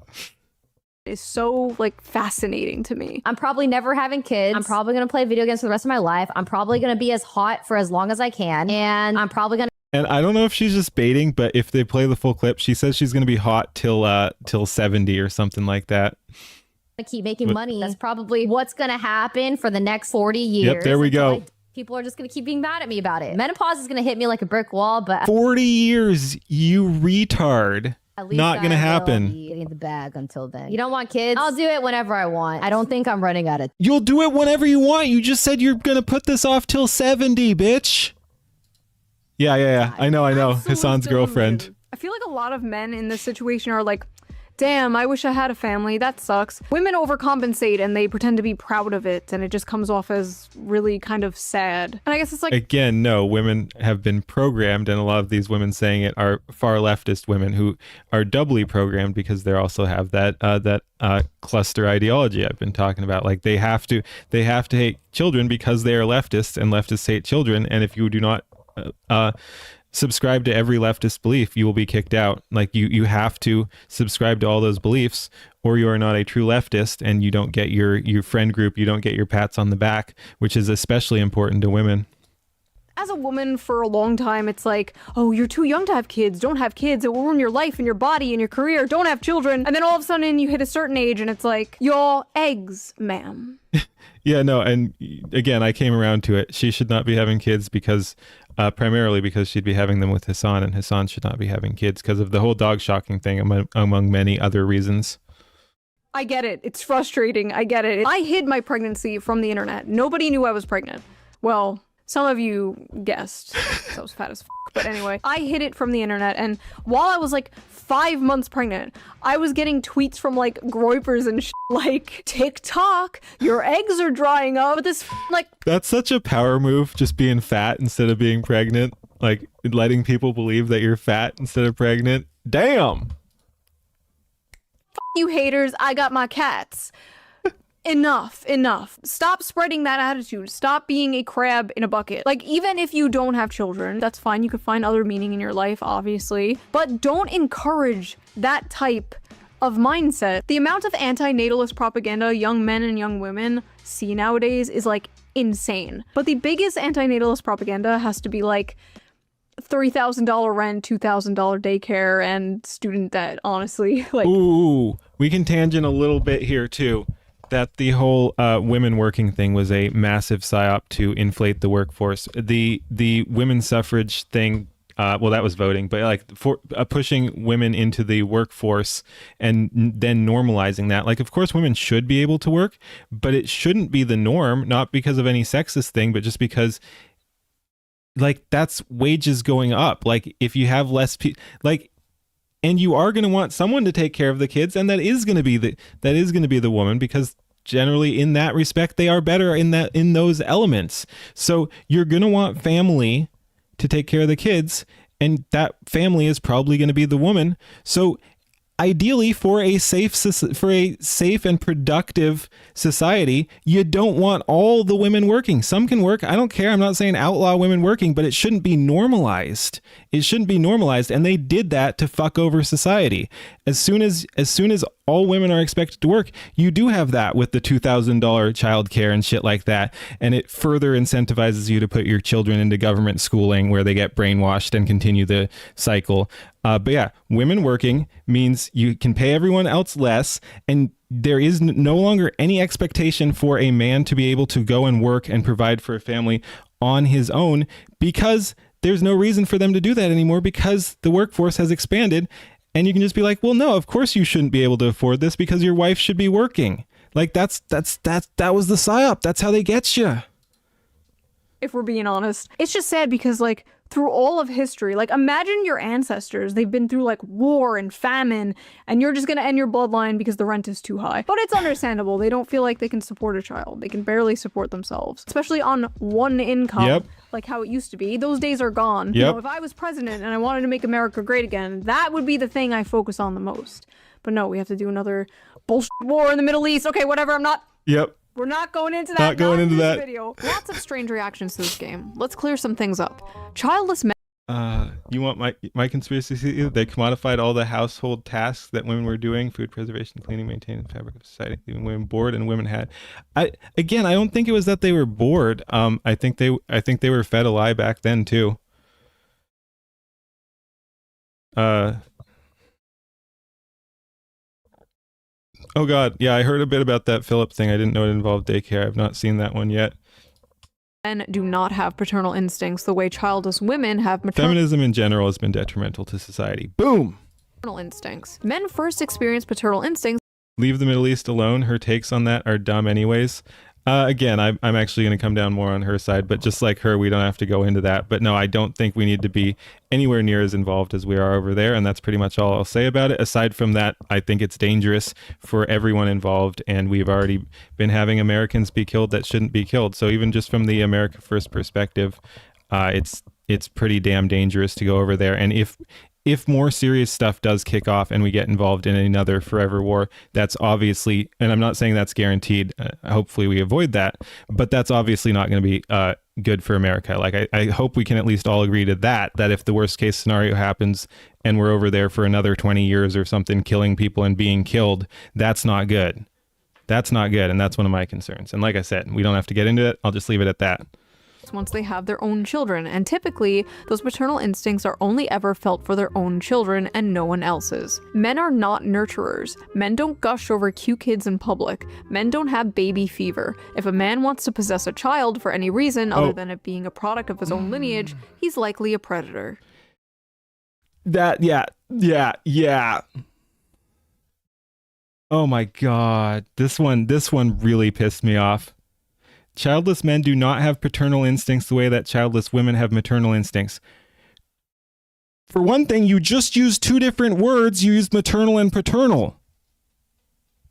Is so like fascinating to me. I'm probably never having kids. I'm probably going to play video games for the rest of my life. I'm probably going to be as hot for as long as I can. And I'm probably going to... And I don't know if she's just baiting, but if they play the full clip, she says she's going to be hot till 70 or something like that. keep making money. That's probably what's gonna happen for the next 40 years. Yep, there we go. People are just gonna keep being mad at me about it. Menopause is gonna hit me like a brick wall, but 40 years, you retard. at least Not gonna happen. Be getting the bag until then. You don't want kids? I'll do it whenever I want. I don't think I'm running out of. You'll do it whenever you want. You just said you're gonna put this off till 70, bitch. Yeah. I know. Absolute Hassan's girlfriend. delusion. I feel like a lot of men in this situation are like, damn, I wish I had a family. That sucks. Women overcompensate and they pretend to be proud of it, and it just comes off as really kind of sad. And I guess it's like, Again, no, women have been programmed, and a lot of these women saying it are far leftist women who are doubly programmed because they also have that cluster ideology I've been talking about. Like they have to hate children because they are leftists, and leftists hate children. And if you do not subscribe to every leftist belief, you will be kicked out. Like you have to subscribe to all those beliefs, or you are not a true leftist, and you don't get your friend group, you don't get your pats on the back, which is especially important to women. as a woman for a long time, it's like, oh, you're too young to have kids. Don't have kids. It will ruin your life and your body and your career. Don't have children. And then all of a sudden you hit a certain age and it's like, you're eggs, ma'am. Yeah, no, and again, I came around to it. She should not be having kids because, primarily because she'd be having them with Hassan, and Hassan should not be having kids because of the whole dog shocking thing, among many other reasons. I get it. It's frustrating. I get it. I hid my pregnancy from the internet. Nobody knew I was pregnant. Well, some of you guessed. So I was fat as f***. But anyway, I hid it from the internet, and while I was like 5 months pregnant, I was getting tweets from like groypers and like, TikTok, your eggs are drying up. But this like, That's such a power move, just being fat instead of being pregnant. Like letting people believe that you're fat instead of pregnant. Damn. you haters, I got my cats. Enough. Stop spreading that attitude. Stop being a crab in a bucket. Like, even if you don't have children, that's fine. You could find other meaning in your life, obviously. But don't encourage that type of mindset. The amount of anti-natalist propaganda young men and young women see nowadays is like insane. But the biggest anti-natalist propaganda has to be like $3,000 rent, $2,000 daycare, and student debt, honestly. Like, Ooh, we can tangent a little bit here too. That the whole women working thing was a massive psyop to inflate the workforce. The women's suffrage thing, well, that was voting, but like for pushing women into the workforce and then normalizing that. Like, of course, women should be able to work, but it shouldn't be the norm, not because of any sexist thing, but just because like that's wages going up. Like if you have less and you are going to want someone to take care of the kids, and that is going to be the woman, because generally in that respect they are better in those elements. So you're going to want family to take care of the kids, and that family is probably going to be the woman. So ideally, for a safe and productive society, you don't want all the women working. Some can work. I don't care. I'm not saying outlaw women working, but it shouldn't be normalized. It shouldn't be normalized. And they did that to fuck over society. As soon as all women are expected to work, you do have that with the $2,000 childcare and shit like that. And it further incentivizes you to put your children into government schooling where they get brainwashed and continue the cycle. But yeah, women working means you can pay everyone else less, and there is no longer any expectation for a man to be able to go and work and provide for a family on his own, because there's no reason for them to do that anymore, because the workforce has expanded. And you can just be like, well, no, of course you shouldn't be able to afford this because your wife should be working. Like that was the psyop. That's how they get you. if we're being honest. It's just sad because, like, through all of history, like, imagine your ancestors. They've been through, like, war and famine, and you're just gonna end your bloodline because the rent is too high. But it's understandable. They don't feel like they can support a child. They can barely support themselves, especially on one income. Yep. Like how it used to be. Those days are gone. Yep. You know, if I was president and I wanted to make America great again, that would be the thing I focus on the most. But no, we have to do another bullshit war in the Middle East. Okay, whatever, I'm not... Yep. We're not going into that. Not going into this that. video. Lots of strange reactions to this game. Let's clear some things up. Childless men. You want my conspiracy theory? They commodified all the household tasks that women were doing: food preservation, cleaning, maintaining the fabric of society, leaving women bored, and women had. I don't think it was that they were bored. I think they were fed a lie back then too. Oh God, yeah, I heard a bit about that Philip thing. I didn't know it involved daycare. I've not seen that one yet. Men do not have paternal instincts the way childless women have maternal Feminism in general has been detrimental to society. Boom! instincts. Men first experience paternal instincts. Leave the Middle East alone. Her takes on that are dumb anyways. Again, I'm actually going to come down more on her side, but just like her, we don't have to go into that. But no, I don't think we need to be anywhere near as involved as we are over there. And that's pretty much all I'll say about it. Aside from that, I think it's dangerous for everyone involved. And we've already been having Americans be killed that shouldn't be killed. So even just from the America First perspective, it's pretty damn dangerous to go over there. And if more serious stuff does kick off and we get involved in another forever war, that's obviously, and I'm not saying that's guaranteed, hopefully we avoid that, but that's obviously not going to be good for America. Like, I hope we can at least all agree to that if the worst case scenario happens and we're over there for another 20 years or something, killing people and being killed, that's not good. That's not good, and that's one of my concerns. And like I said, we don't have to get into it. I'll just leave it at that. Once they have their own children, and typically those maternal instincts are only ever felt for their own children and no one else's. Men are not nurturers. Men don't gush over cute kids in public. Men don't have baby fever. If a man wants to possess a child for any reason other than it being a product of his own lineage, he's likely a predator. Yeah. Oh my God, this one really pissed me off. Childless men do not have paternal instincts the way that childless women have maternal instincts. For one thing, you just used two different words. You used maternal and paternal.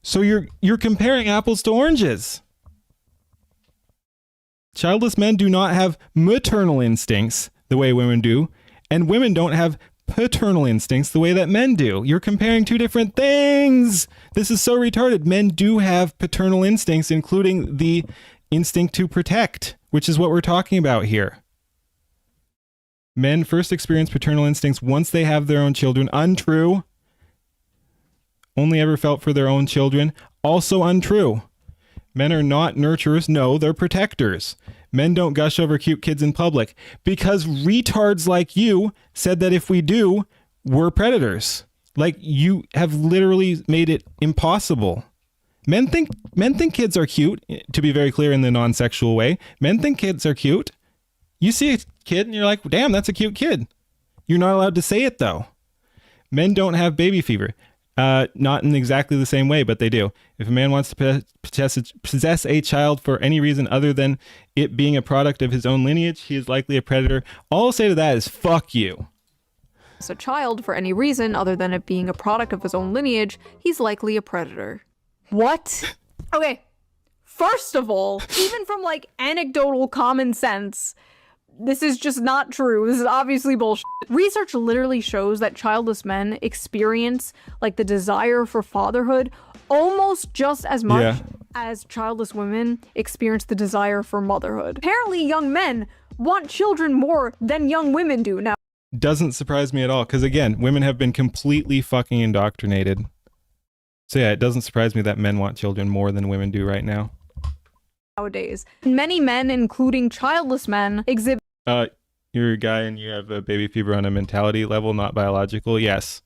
So you're comparing apples to oranges. Childless men do not have maternal instincts the way women do, and women don't have paternal instincts the way that men do. You're comparing two different things. This is so retarded. Men do have paternal instincts, including the instinct to protect, which is what we're talking about here. Men first experience paternal instincts once they have their own children. Untrue. Only ever felt for their own children. Also untrue. Men are not nurturers. No, they're protectors. Men don't gush over cute kids in public because retards like you said that if we do, we're predators. Like, you have literally made it impossible. Men think kids are cute, to be very clear, in the non-sexual way. Men think kids are cute. You see a kid and you're like, damn, that's a cute kid. You're not allowed to say it, though. Men don't have baby fever. Not in exactly the same way, but they do. If a man wants to possess a child for any reason other than it being a product of his own lineage, he is likely a predator. All I'll say to that is, fuck you. A child for any reason other than it being a product of his own lineage, he's likely a predator. What? Okay, first of all, even from like anecdotal common sense, this is just not true. This is obviously bullshit. Research literally shows that childless men experience like the desire for fatherhood almost just as much as childless women experience the desire for motherhood. Apparently, young men want children more than young women do now. Doesn't surprise me at all, because again, women have been completely fucking indoctrinated. So yeah, it doesn't surprise me that men want children more than women do right now. Nowadays, many men, including childless men, exhibit you're a guy and you have a baby fever on a mentality level, not biological. Yes.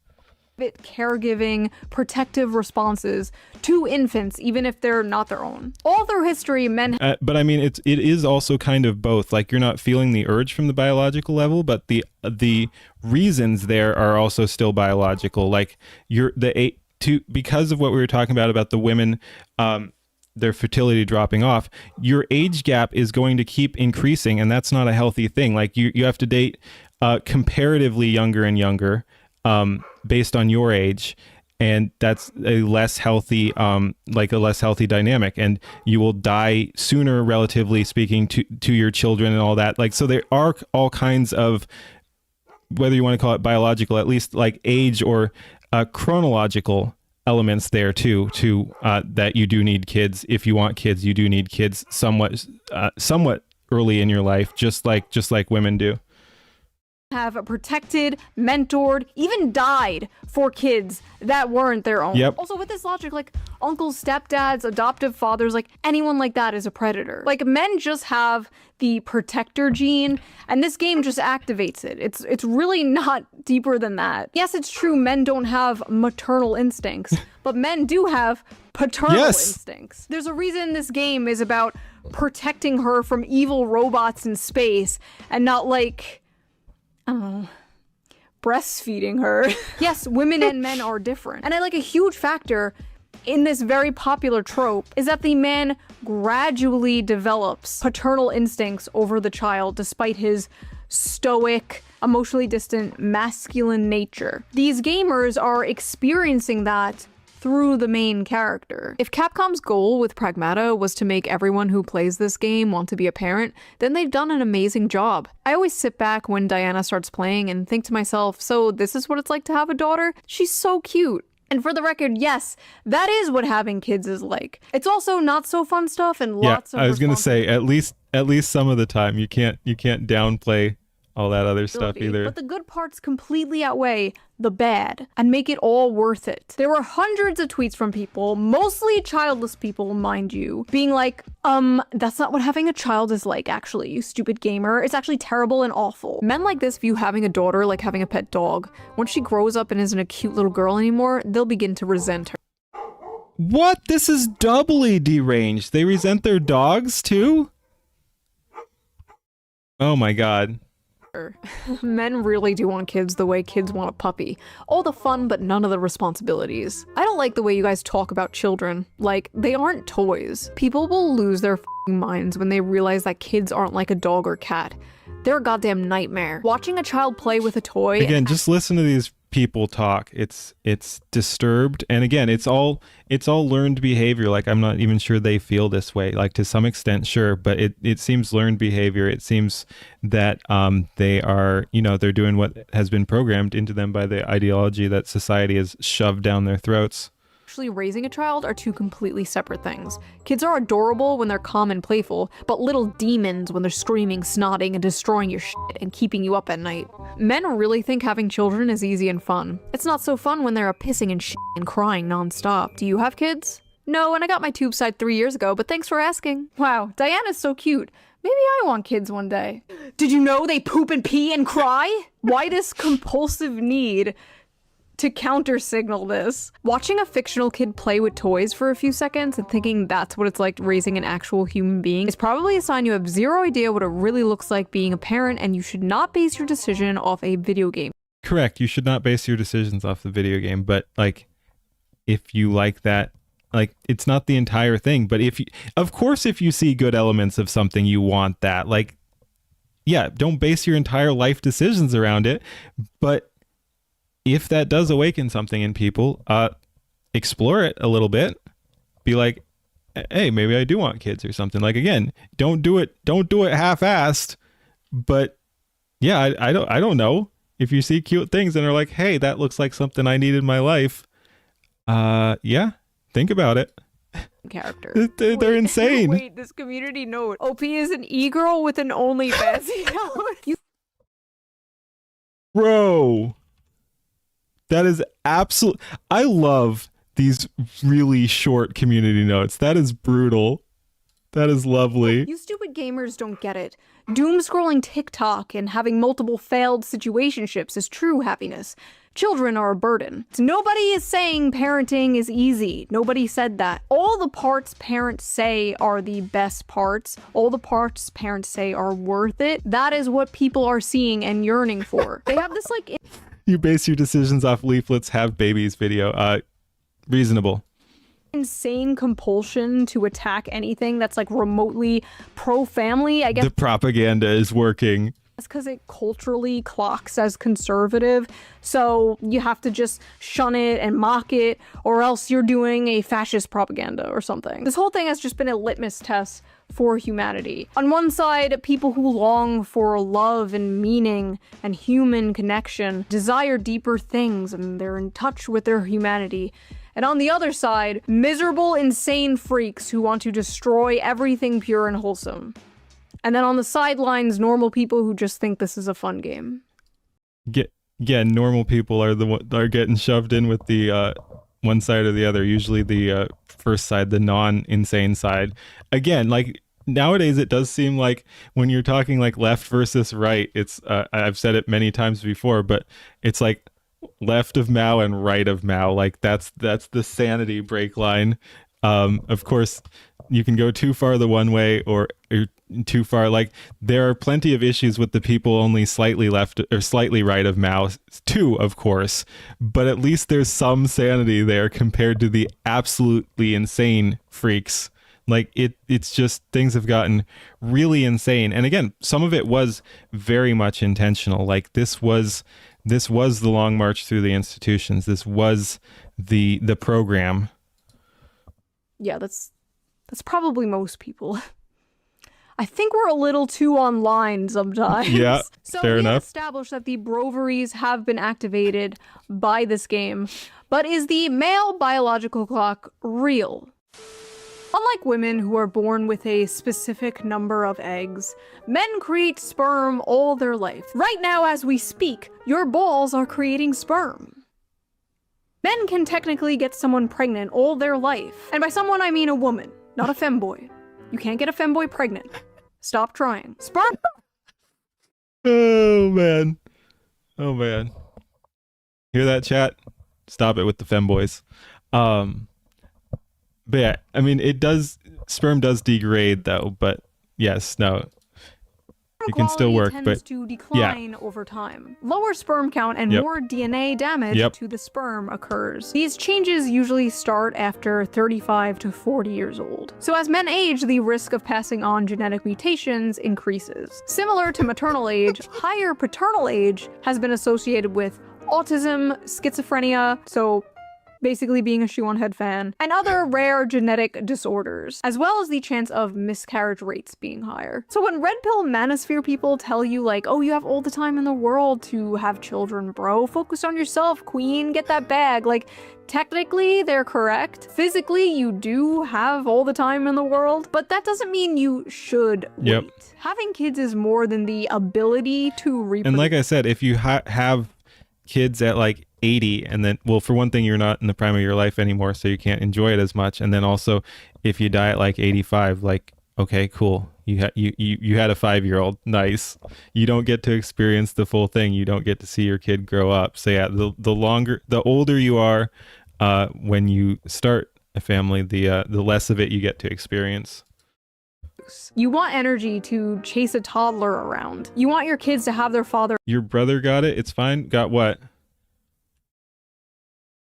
Caregiving, protective responses to infants, even if they're not their own. All through history, men. But I mean, it is also kind of both. Like, you're not feeling the urge from the biological level, but the reasons there are also still biological. Like, because of what we were talking about the women, their fertility dropping off, your age gap is going to keep increasing, and that's not a healthy thing. Like, you have to date comparatively younger and younger based on your age, and that's a less healthy dynamic, and you will die sooner, relatively speaking, to your children and all that. Like, so there are all kinds of, whether you want to call it biological, at least like age or chronological elements there too, that you do need kids. If you want kids, you do need kids somewhat early in your life, just like women do. have protected, mentored, even died for kids that weren't their own. Yep. Also, with this logic, like uncles, stepdads, adoptive fathers, like anyone like that is a predator. Like men just have the protector gene, and this game just activates it. It's really not deeper than that. Yes, it's true men don't have maternal instincts, but men do have paternal instincts. There's a reason this game is about protecting her from evil robots in space and not like, I don't know, breastfeeding her. Yes, women and men are different. And a huge factor in this very popular trope is that the man gradually develops paternal instincts over the child despite his stoic, emotionally distant, masculine nature. These gamers are experiencing that through the main character. If Capcom's goal with Pragmata was to make everyone who plays this game want to be a parent, then they've done an amazing job. I always sit back when Diana starts playing and think to myself, so this is what it's like to have a daughter? She's so cute. And for the record, yes, that is what having kids is like. It's also not so fun stuff and lots of I was gonna say at least some of the time you can't downplay all that other stuff either. But the good parts completely outweigh the bad and make it all worth it. There were hundreds of tweets from people, mostly childless people, mind you, being like, that's not what having a child is like, actually, you stupid gamer. It's actually terrible and awful. Men like this view having a daughter like having a pet dog. Once she grows up and isn't a cute little girl anymore, they'll begin to resent her. What? This is doubly deranged. They resent their dogs too? Oh my god. Men really do want kids the way kids want a puppy. All the fun, but none of the responsibilities. I don't like the way you guys talk about children. Like, they aren't toys. People will lose their f***ing minds when they realize that kids aren't like a dog or cat. They're a goddamn nightmare. Watching a child play with a toy... Again, just listen to these people talk. It's disturbed, and again, it's all learned behavior. Like, I'm not even sure they feel this way. Like, to some extent, sure, but it seems learned behavior. It seems that they are, they're doing what has been programmed into them by the ideology that society has shoved down their throats. Actually raising a child are two completely separate things. Kids are adorable when they're calm and playful, but little demons when they're screaming, snotting, and destroying your shit and keeping you up at night. Men really think having children is easy and fun. It's not so fun when they're pissing and shit and crying nonstop. Do you have kids? No, and I got my tube side 3 years ago, but thanks for asking. Wow, Diana's so cute. Maybe I want kids one day. Did you know they poop and pee and cry? Why this compulsive need to counter-signal this? Watching a fictional kid play with toys for a few seconds and thinking that's what it's like raising an actual human being is probably a sign you have zero idea what it really looks like being a parent, and you should not base your decision off a video game. Correct. You should not base your decisions off the video game, but like, if you like that, like, it's not the entire thing, but of course, if you see good elements of something, you want that. Like, yeah, don't base your entire life decisions around it, but if that does awaken something in people, explore it a little bit. Be like, hey, maybe I do want kids or something. Like, again, don't do it half-assed. But yeah, I don't know. If you see cute things and are like, hey, that looks like something I need in my life, yeah, think about it. Character. They're insane. Wait, this community note. OP is an e-girl with an OnlyFans account. Bro. That is absolute. I love these really short community notes. That is brutal. That is lovely. You stupid gamers don't get it. Doom scrolling TikTok and having multiple failed situationships is true happiness. Children are a burden. Nobody is saying parenting is easy. Nobody said that. All the parts parents say are the best parts. All the parts parents say are worth it. That is what people are seeing and yearning for. They have this like... You base your decisions off leaflets, have babies video. Reasonable. Insane compulsion to attack anything that's like remotely pro-family, I guess. The propaganda is working. That's because it culturally clocks as conservative, so you have to just shun it and mock it, or else you're doing a fascist propaganda or something. This whole thing has just been a litmus test for humanity. On one side, people who long for love and meaning and human connection desire deeper things and they're in touch with their humanity. And on the other side, miserable, insane freaks who want to destroy everything pure and wholesome. And then on the sidelines, normal people who just think this is a fun game. Yeah, normal people are are getting shoved in with the one side or the other. Usually the first side, the non-insane side. Again, like nowadays, it does seem like when you're talking like left versus right, it's I've said it many times before, but it's like left of Mao and right of Mao. Like that's the sanity break line. Of course, you can go too far the one way or too far. Like there are plenty of issues with the people only slightly left or slightly right of Mao too, of course. But at least there's some sanity there compared to the absolutely insane freaks. Like it's just things have gotten really insane. And again, some of it was very much intentional. Like this was the long march through the institutions. This was the program. Yeah, that's probably most people. I think we're a little too online sometimes. Yeah, so fair enough. Established that the broveries have been activated by this game, but is the male biological clock real? Unlike women who are born with a specific number of eggs, men create sperm all their life. Right now, as we speak, your balls are creating sperm. Men can technically get someone pregnant all their life. And by someone, I mean a woman, not a femboy. You can't get a femboy pregnant. Stop trying. Sperm. Oh, man. Oh, man. Hear that, chat? Stop it with the femboys. But yeah, I mean, sperm does degrade though, but yes, no. It can still work, tends but to decline over time. Lower sperm count and more DNA damage to the sperm occurs. These changes usually start after 35 to 40 years old. So as men age, the risk of passing on genetic mutations increases. Similar to maternal age, higher paternal age has been associated with autism, schizophrenia, so basically being a ShoeOnHead fan, and other rare genetic disorders, as well as the chance of miscarriage rates being higher. So when red pill manosphere people tell you like, oh, you have all the time in the world to have children, bro, focus on yourself, queen, get that bag, like, technically they're correct. Physically, you do have all the time in the world, but that doesn't mean you should wait. Having kids is more than the ability to reproduce. And like I said, if you have kids at like 80 and then, well, for one thing, you're not in the prime of your life anymore, so you can't enjoy it as much. And then also if you die at like 85, like, okay, cool, you had a 5-year-old, nice. You don't get to experience the full thing. You don't get to see your kid grow up. So yeah, the older you are when you start a family, the less of it you get to experience. You want energy to chase a toddler around. You want your kids to have their father. Your brother got it, it's fine. Got what?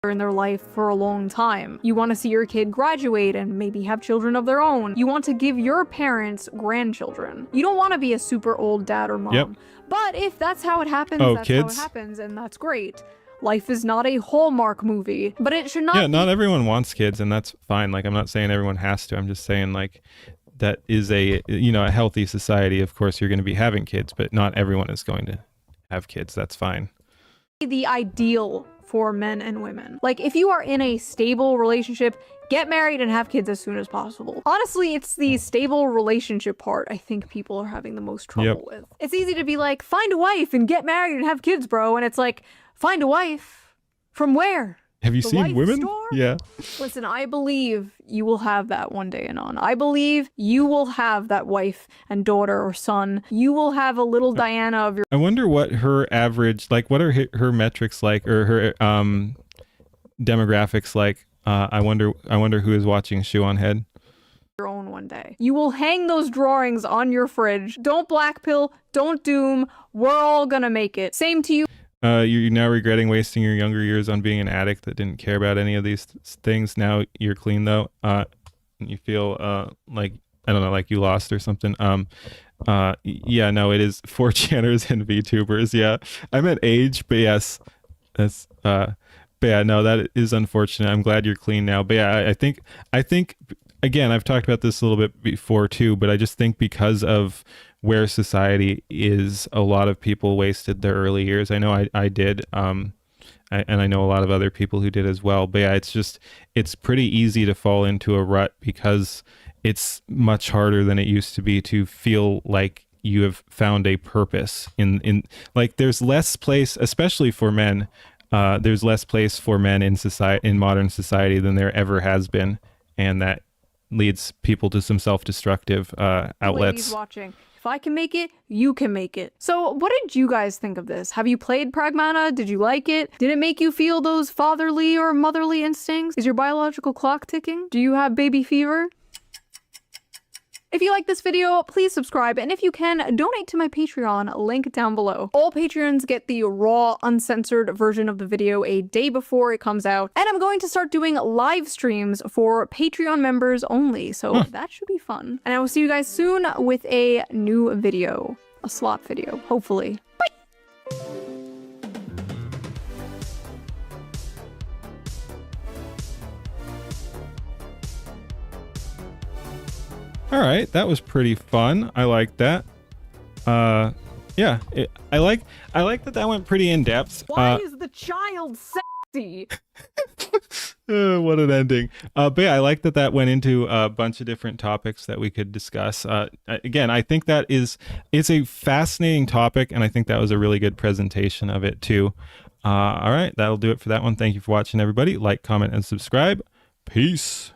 In their life for a long time. You want to see your kid graduate and maybe have children of their own. You want to give your parents grandchildren. You don't want to be a super old dad or mom. But if that's how it happens, that's how it happens, and that's great. Life is not a Hallmark movie, but it should not be. Not everyone wants kids, and that's fine. Like, I'm not saying everyone has to. I'm just saying, like, that is a healthy society. Of course, you're going to be having kids, but not everyone is going to have kids. That's fine. The ideal for men and women. Like, if you are in a stable relationship, get married and have kids as soon as possible. Honestly, it's the stable relationship part I think people are having the most trouble with. It's easy to be like, find a wife and get married and have kids, bro. And it's like, find a wife? From where? Have you seen Women? Store? Yeah. Listen, I believe you will have that one day, Anon. I believe you will have that wife and daughter or son. You will have a little Diana of your. I wonder what her average, like, what are her metrics like, or her demographics like. I wonder who is watching ShoeOnHead. Your own one day. You will hang those drawings on your fridge. Don't blackpill. Don't doom. We're all gonna make it. Same to you. You're now regretting wasting your younger years on being an addict that didn't care about any of these things. Now you're clean though. You feel like, I don't know, like you lost or something. Yeah, no, it is 4chaners and VTubers. Yeah, I meant age, but yes, that's but yeah, no, that is unfortunate. I'm glad you're clean now. But yeah, I think again, I've talked about this a little bit before too, but I just think because of where society is, a lot of people wasted their early years. I know I did, and I know a lot of other people who did as well. But yeah, it's pretty easy to fall into a rut because it's much harder than it used to be to feel like you have found a purpose in like there's less place, especially for men. There's less place for men in society, in modern society, than there ever has been, and that leads people to some self-destructive Ladies outlets. watching, if I can make it, you can make it. So what did you guys think of this? Have you played Pragmata? Did you like it? Did it make you feel those fatherly or motherly instincts? Is your biological clock ticking? Do you have baby fever? If you like this video, please subscribe, and if you can, donate to my Patreon, link down below. All Patreons get the raw, uncensored version of the video a day before it comes out, and I'm going to start doing live streams for Patreon members only, so that should be fun. And I will see you guys soon with a new video. A slot video, hopefully. Bye! All right, that was pretty fun. I like that. Yeah, I like that went pretty in depth. Why is the child sexy? What an ending. But yeah, I like that went into a bunch of different topics that we could discuss. Again, I think it's a fascinating topic, and I think that was a really good presentation of it too. All right, that'll do it for that one. Thank you for watching, everybody. Like, comment, and subscribe. Peace.